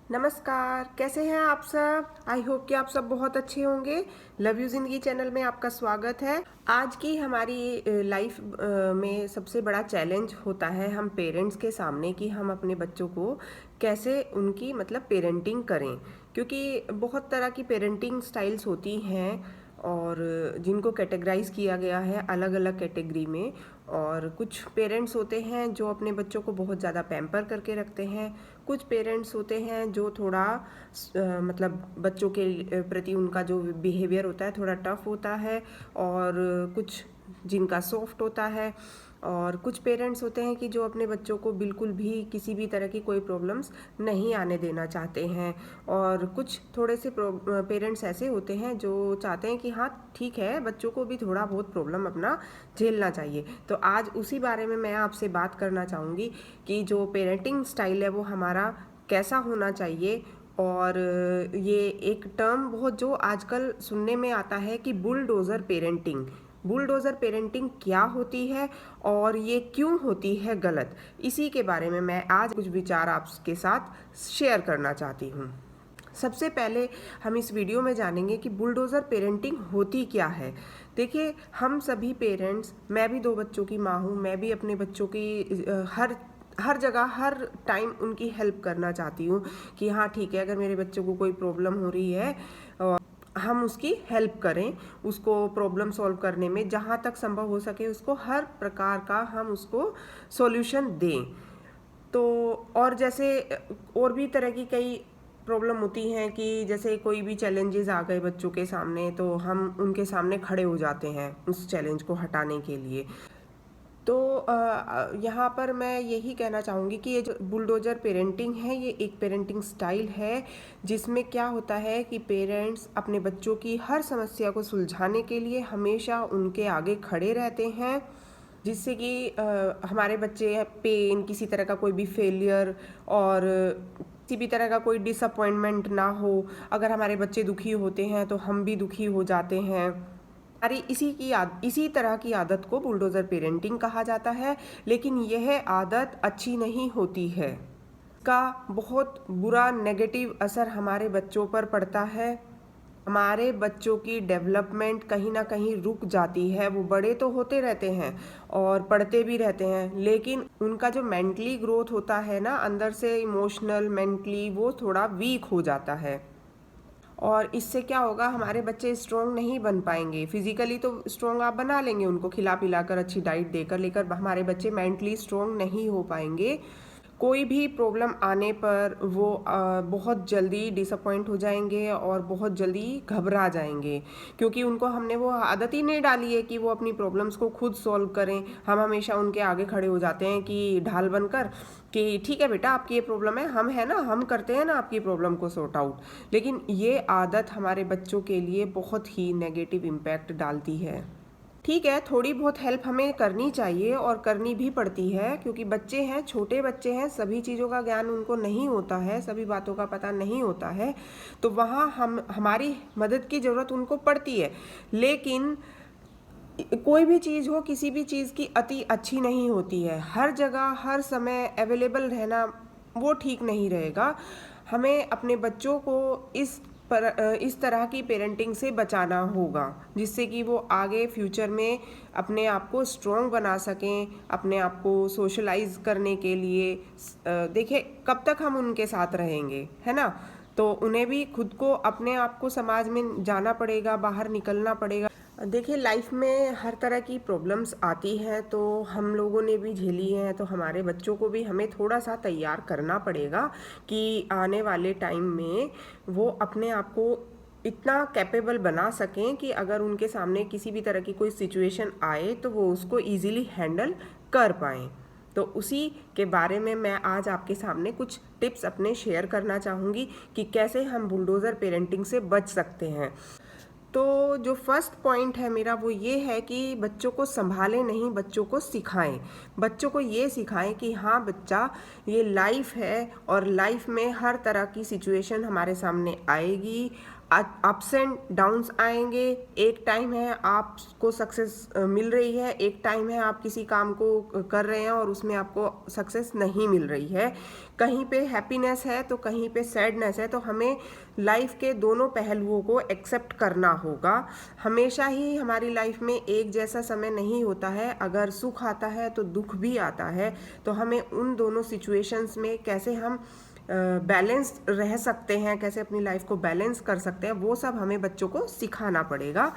नमस्कार, कैसे हैं आप सब? आई होप कि आप सब बहुत अच्छे होंगे। लव यू ज़िंदगी चैनल में आपका स्वागत है। आज की हमारी लाइफ में सबसे बड़ा चैलेंज होता है हम पेरेंट्स के सामने कि हम अपने बच्चों को कैसे उनकी पेरेंटिंग करें, क्योंकि बहुत तरह की पेरेंटिंग स्टाइल्स होती हैं और जिनको कैटेगराइज किया गया है अलग अलग कैटेगरी में। और कुछ पेरेंट्स होते हैं जो अपने बच्चों को बहुत ज़्यादा पैम्पर करके रखते हैं। कुछ पेरेंट्स होते हैं जो थोड़ा बच्चों के प्रति उनका जो बिहेवियर होता है थोड़ा टफ होता है, और कुछ जिनका सॉफ्ट होता है। और कुछ पेरेंट्स होते हैं कि जो अपने बच्चों को बिल्कुल भी किसी भी तरह की कोई प्रॉब्लम्स नहीं आने देना चाहते हैं। और कुछ थोड़े से पेरेंट्स ऐसे होते हैं जो चाहते हैं कि हाँ ठीक है, बच्चों को भी थोड़ा बहुत प्रॉब्लम अपना झेलना चाहिए। तो आज उसी बारे में मैं आपसे बात करना चाहूँगी कि जो पेरेंटिंग स्टाइल है वो हमारा कैसा होना चाहिए। और ये एक टर्म बहुत जो आजकल सुनने में आता है कि बुलडोज़र पेरेंटिंग। बुलडोज़र पेरेंटिंग क्या होती है और ये क्यों होती है गलत, इसी के बारे में मैं आज कुछ विचार आपके साथ शेयर करना चाहती हूँ। सबसे पहले हम इस वीडियो में जानेंगे कि बुलडोज़र पेरेंटिंग होती क्या है। देखिए, हम सभी पेरेंट्स, मैं भी 2 बच्चों की माँ हूँ, मैं भी अपने बच्चों की हर जगह हर टाइम उनकी हेल्प करना चाहती हूँ कि हाँ ठीक है, अगर मेरे बच्चों को कोई प्रॉब्लम हो रही है हम उसकी हेल्प करें, उसको प्रॉब्लम सॉल्व करने में जहाँ तक संभव हो सके उसको हर प्रकार का हम उसको सॉल्यूशन दें। तो और जैसे और भी तरह की कई प्रॉब्लम होती हैं कि जैसे कोई भी चैलेंजेस आ गए बच्चों के सामने तो हम उनके सामने खड़े हो जाते हैं उस चैलेंज को हटाने के लिए। तो यहाँ पर मैं यही कहना चाहूँगी कि ये जो बुलडोज़र पेरेंटिंग है ये एक पेरेंटिंग स्टाइल है जिसमें क्या होता है कि पेरेंट्स अपने बच्चों की हर समस्या को सुलझाने के लिए हमेशा उनके आगे खड़े रहते हैं, जिससे कि हमारे बच्चे पेन, किसी तरह का कोई भी फेलियर और किसी भी तरह का कोई डिसअपॉइंटमेंट ना हो। अगर हमारे बच्चे दुखी होते हैं तो हम भी दुखी हो जाते हैं। हमारी इसी तरह की आदत को बुलडोज़र पेरेंटिंग कहा जाता है, लेकिन यह आदत अच्छी नहीं होती है। का बहुत बुरा नेगेटिव असर हमारे बच्चों पर पड़ता है। हमारे बच्चों की डेवलपमेंट कहीं ना कहीं रुक जाती है। वो बड़े तो होते रहते हैं और पढ़ते भी रहते हैं, लेकिन उनका जो मेंटली ग्रोथ होता है ना, अंदर से इमोशनल मेंटली वो थोड़ा वीक हो जाता है। और इससे क्या होगा, हमारे बच्चे स्ट्रॉन्ग नहीं बन पाएंगे। फिजिकली तो स्ट्रॉन्ग आप बना लेंगे उनको खिला पिला कर, अच्छी डाइट देकर, लेकर हमारे बच्चे मेंटली स्ट्रॉन्ग नहीं हो पाएंगे। कोई भी प्रॉब्लम आने पर वो बहुत जल्दी डिसअपॉइंट हो जाएंगे और बहुत जल्दी घबरा जाएंगे, क्योंकि उनको हमने वो आदत ही नहीं डाली है कि वो अपनी प्रॉब्लम्स को खुद सॉल्व करें। हम हमेशा उनके आगे खड़े हो जाते हैं कि ढाल बनकर कि ठीक है बेटा, आपकी ये प्रॉब्लम है, हम है ना, हम करते हैं ना आपकी प्रॉब्लम को सॉर्ट आउट। लेकिन ये आदत हमारे बच्चों के लिए बहुत ही नेगेटिव इम्पैक्ट डालती है। ठीक है, थोड़ी बहुत हेल्प हमें करनी चाहिए और करनी भी पड़ती है, क्योंकि बच्चे हैं, छोटे बच्चे हैं, सभी चीज़ों का ज्ञान उनको नहीं होता है, सभी बातों का पता नहीं होता है। तो वहाँ हमारी मदद की ज़रूरत उनको पड़ती है। लेकिन कोई भी चीज़ हो, किसी भी चीज़ की अति अच्छी नहीं होती है। हर जगह हर समय अवेलेबल रहना वो ठीक नहीं रहेगा। हमें अपने बच्चों को इस तरह की पेरेंटिंग से बचाना होगा, जिससे कि वो आगे फ्यूचर में अपने आप को स्ट्रॉन्ग बना सकें, अपने आप को सोशलाइज करने के लिए। देखिए, कब तक हम उनके साथ रहेंगे, है ना? तो उन्हें भी खुद को, अपने आप को समाज में जाना पड़ेगा, बाहर निकलना पड़ेगा। देखिए, लाइफ में हर तरह की प्रॉब्लम्स आती हैं, तो हम लोगों ने भी झेली हैं, तो हमारे बच्चों को भी हमें थोड़ा सा तैयार करना पड़ेगा कि आने वाले टाइम में वो अपने आप को इतना कैपेबल बना सकें कि अगर उनके सामने किसी भी तरह की कोई सिचुएशन आए तो वो उसको ईजिली हैंडल कर पाएँ। तो उसी के बारे में मैं आज आपके सामने कुछ टिप्स अपने शेयर करना चाहूँगी कि कैसे हम बुलडोज़र पेरेंटिंग से बच सकते हैं। तो जो फर्स्ट पॉइंट है मेरा वो ये है कि बच्चों को संभालें नहीं, बच्चों को सिखाएं। बच्चों को ये सिखाएं कि हाँ बच्चा, ये लाइफ है और लाइफ में हर तरह की सिचुएशन हमारे सामने आएगी। अप्स एंड डाउन्स आएंगे। एक टाइम है आपको सक्सेस मिल रही है, एक टाइम है आप किसी काम को कर रहे हैं और उसमें आपको सक्सेस नहीं मिल रही है। कहीं पे हैप्पीनेस है तो कहीं पे सैडनेस है। तो हमें लाइफ के दोनों पहलुओं को एक्सेप्ट करना होगा। हमेशा ही हमारी लाइफ में एक जैसा समय नहीं होता है। अगर सुख आता है तो दुख भी आता है। तो हमें उन दोनों सिचुएशंस में कैसे हम बैलेंस रह सकते हैं, कैसे अपनी लाइफ को बैलेंस कर सकते हैं, वो सब हमें बच्चों को सिखाना पड़ेगा।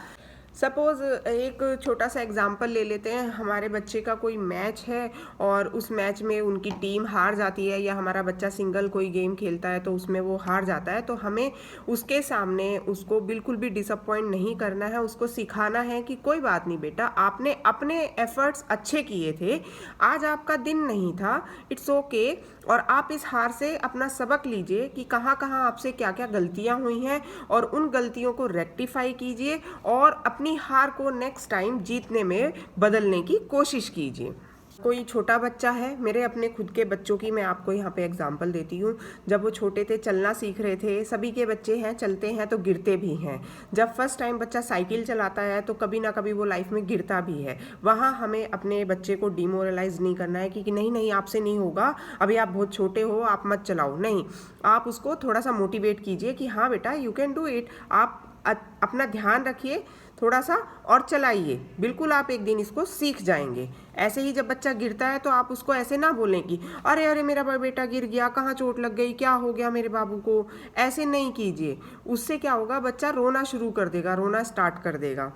सपोज़ एक छोटा सा एग्जांपल ले लेते हैं। हमारे बच्चे का कोई मैच है और उस मैच में उनकी टीम हार जाती है, या हमारा बच्चा सिंगल कोई गेम खेलता है तो उसमें वो हार जाता है। तो हमें उसके सामने उसको बिल्कुल भी डिसअपॉइंट नहीं करना है। उसको सिखाना है कि कोई बात नहीं बेटा, आपने अपने एफर्ट्स अच्छे किए थे, आज आपका दिन नहीं था, इट्स ओके। और आप इस हार से अपना सबक लीजिए कि कहाँ कहाँ आपसे क्या क्या गलतियाँ हुई हैं और उन गलतियों को रेक्टिफाई कीजिए और अपनी हार को नेक्स्ट टाइम जीतने में बदलने की कोशिश कीजिए। कोई छोटा बच्चा है, मेरे अपने खुद के बच्चों की मैं आपको यहाँ पे एग्जांपल देती हूँ। जब वो छोटे थे, चलना सीख रहे थे, सभी के बच्चे हैं चलते हैं तो गिरते भी हैं। जब फर्स्ट टाइम बच्चा साइकिल चलाता है तो कभी ना कभी वो लाइफ में गिरता भी है। वहाँ हमें अपने बच्चे को डिमोरलाइज नहीं करना है कि नहीं नहीं आपसे नहीं होगा, अभी आप बहुत छोटे हो, आप मत चलाओ। नहीं, आप उसको थोड़ा सा मोटिवेट कीजिए कि हाँ बेटा यू कैन डू इट, आप अपना ध्यान रखिए थोड़ा सा और चलाइए, बिल्कुल आप एक दिन इसको सीख जाएंगे। ऐसे ही जब बच्चा गिरता है तो आप उसको ऐसे ना बोलें कि अरे अरे मेरा बेटा गिर गया, कहाँ चोट लग गई, क्या हो गया मेरे बाबू को। ऐसे नहीं कीजिए। उससे क्या होगा, बच्चा रोना शुरू कर देगा, रोना स्टार्ट कर देगा।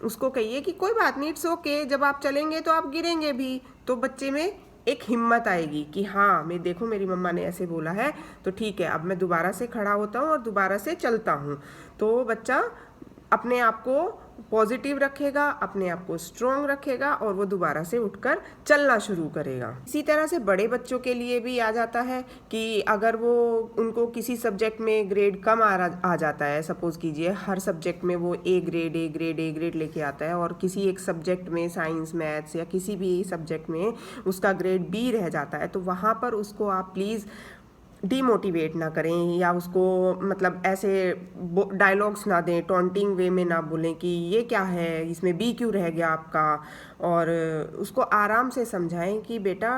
उसको कहिए कि कोई बात नहीं, इट्स ओके, जब आप चलेंगे तो आप गिरेंगे भी। तो बच्चे में एक हिम्मत आएगी कि हाँ मैं देखो मेरी मम्मा ने ऐसे बोला है तो ठीक है, अब मैं दोबारा से खड़ा होता हूँ और दोबारा से चलता हूँ। तो बच्चा अपने आप को पॉजिटिव रखेगा, अपने आप को स्ट्रॉन्ग रखेगा और वो दोबारा से उठकर चलना शुरू करेगा। इसी तरह से बड़े बच्चों के लिए भी आ जाता है कि अगर वो उनको किसी सब्जेक्ट में ग्रेड कम आ जाता है, सपोज कीजिए हर सब्जेक्ट में वो ए ग्रेड लेके आता है और किसी एक सब्जेक्ट में साइंस मैथ्स या किसी भी सब्जेक्ट में उसका ग्रेड बी रह जाता है, तो वहाँ पर उसको आप प्लीज़ डीमोटिवेट ना करें या उसको मतलब ऐसे डायलॉग्स ना दें, टॉन्टिंग वे में ना बोलें कि ये क्या है, इसमें बी क्यों रह गया आपका। और उसको आराम से समझाएं कि बेटा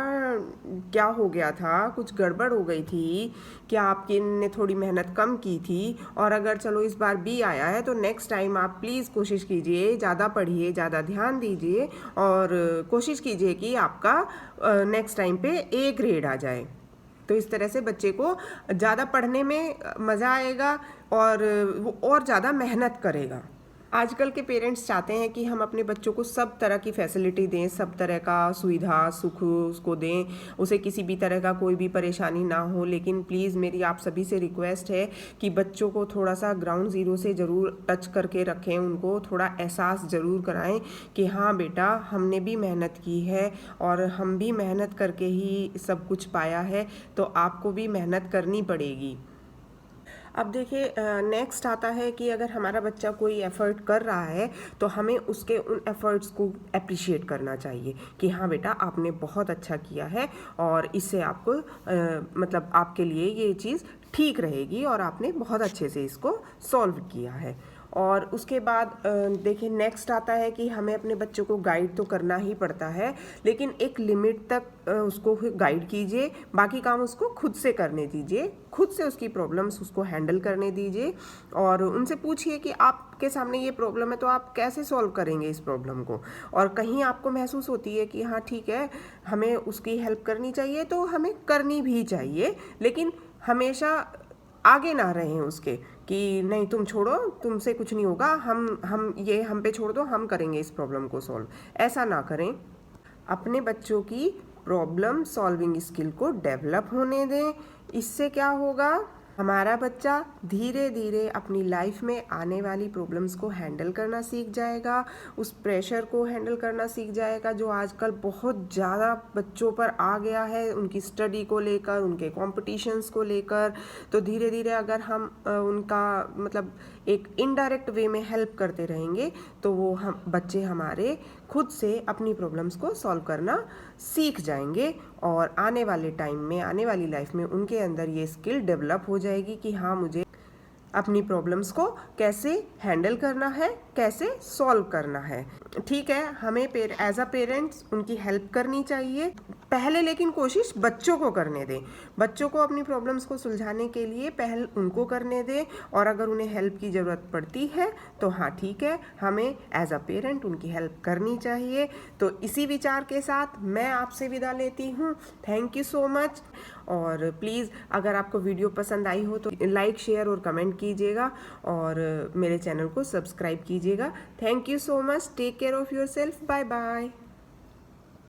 क्या हो गया था, कुछ गड़बड़ हो गई थी क्या, आपकी ने थोड़ी मेहनत कम की थी, और अगर चलो इस बार बी आया है तो नेक्स्ट टाइम आप प्लीज़ कोशिश कीजिए, ज़्यादा पढ़िए, ज़्यादा ध्यान दीजिए और कोशिश कीजिए कि आपका नेक्स्ट टाइम पे ए ग्रेड आ जाए। तो इस तरह से बच्चे को ज़्यादा पढ़ने में मज़ा आएगा और वो और ज़्यादा मेहनत करेगा। आजकल के पेरेंट्स चाहते हैं कि हम अपने बच्चों को सब तरह की फैसिलिटी दें, सब तरह का सुविधा सुख उसको दें, उसे किसी भी तरह का कोई भी परेशानी ना हो। लेकिन प्लीज़ मेरी आप सभी से रिक्वेस्ट है कि बच्चों को थोड़ा सा ग्राउंड ज़ीरो से ज़रूर टच करके रखें, उनको थोड़ा एहसास ज़रूर कराएं कि हाँ बेटा हमने भी मेहनत की है और हम भी मेहनत करके ही सब कुछ पाया है, तो आपको भी मेहनत करनी पड़ेगी। अब देखिए नेक्स्ट आता है कि अगर हमारा बच्चा कोई एफ़र्ट कर रहा है तो हमें उसके उन एफ़र्ट्स को अप्रिशिएट करना चाहिए कि हाँ बेटा आपने बहुत अच्छा किया है और इससे आपको मतलब आपके लिए ये चीज़ ठीक रहेगी और आपने बहुत अच्छे से इसको सॉल्व किया है। और उसके बाद देखिए नेक्स्ट आता है कि हमें अपने बच्चों को गाइड तो करना ही पड़ता है, लेकिन एक लिमिट तक उसको गाइड कीजिए, बाकी काम उसको खुद से करने दीजिए, खुद से उसकी प्रॉब्लम्स उसको हैंडल करने दीजिए और उनसे पूछिए कि आपके सामने ये प्रॉब्लम है तो आप कैसे सॉल्व करेंगे इस प्रॉब्लम को। और कहीं आपको महसूस होती है कि हाँ ठीक है हमें उसकी हेल्प करनी चाहिए तो हमें करनी भी चाहिए, लेकिन हमेशा आगे ना रहें उसके कि नहीं तुम छोड़ो, तुमसे कुछ नहीं होगा, हम पे छोड़ दो, हम करेंगे इस प्रॉब्लम को सॉल्व। ऐसा ना करें। अपने बच्चों की प्रॉब्लम सॉल्विंग स्किल को डेवलप होने दें। इससे क्या होगा, हमारा बच्चा धीरे धीरे अपनी लाइफ में आने वाली प्रॉब्लम्स को हैंडल करना सीख जाएगा, उस प्रेशर को हैंडल करना सीख जाएगा जो आजकल बहुत ज़्यादा बच्चों पर आ गया है, उनकी स्टडी को लेकर, उनके कॉम्पिटिशन्स को लेकर। तो धीरे धीरे अगर हम उनका मतलब एक इनडायरेक्ट वे में हेल्प करते रहेंगे तो वो हम बच्चे हमारे खुद से अपनी प्रॉब्लम्स को सॉल्व करना सीख जाएंगे और आने वाले टाइम में, आने वाली लाइफ में उनके अंदर ये स्किल डेवलप हो जाएगी कि हाँ मुझे अपनी प्रॉब्लम्स को कैसे हैंडल करना है, कैसे सॉल्व करना है। ठीक है, हमें एज अ पेरेंट्स उनकी हेल्प करनी चाहिए पहले, लेकिन कोशिश बच्चों को करने दें। बच्चों को अपनी प्रॉब्लम्स को सुलझाने के लिए पहल उनको करने दें, और अगर उन्हें हेल्प की ज़रूरत पड़ती है तो हाँ ठीक है, हमें एज अ पेरेंट उनकी हेल्प करनी चाहिए। तो इसी विचार के साथ मैं आपसे विदा लेती हूँ। Thank you so much. और प्लीज़ अगर आपको वीडियो पसंद आई हो तो लाइक, शेयर और कमेंट कीजिएगा, और मेरे चैनल को सब्सक्राइब कीजिएगा। Thank you so much. Take care of your self. Bye bye.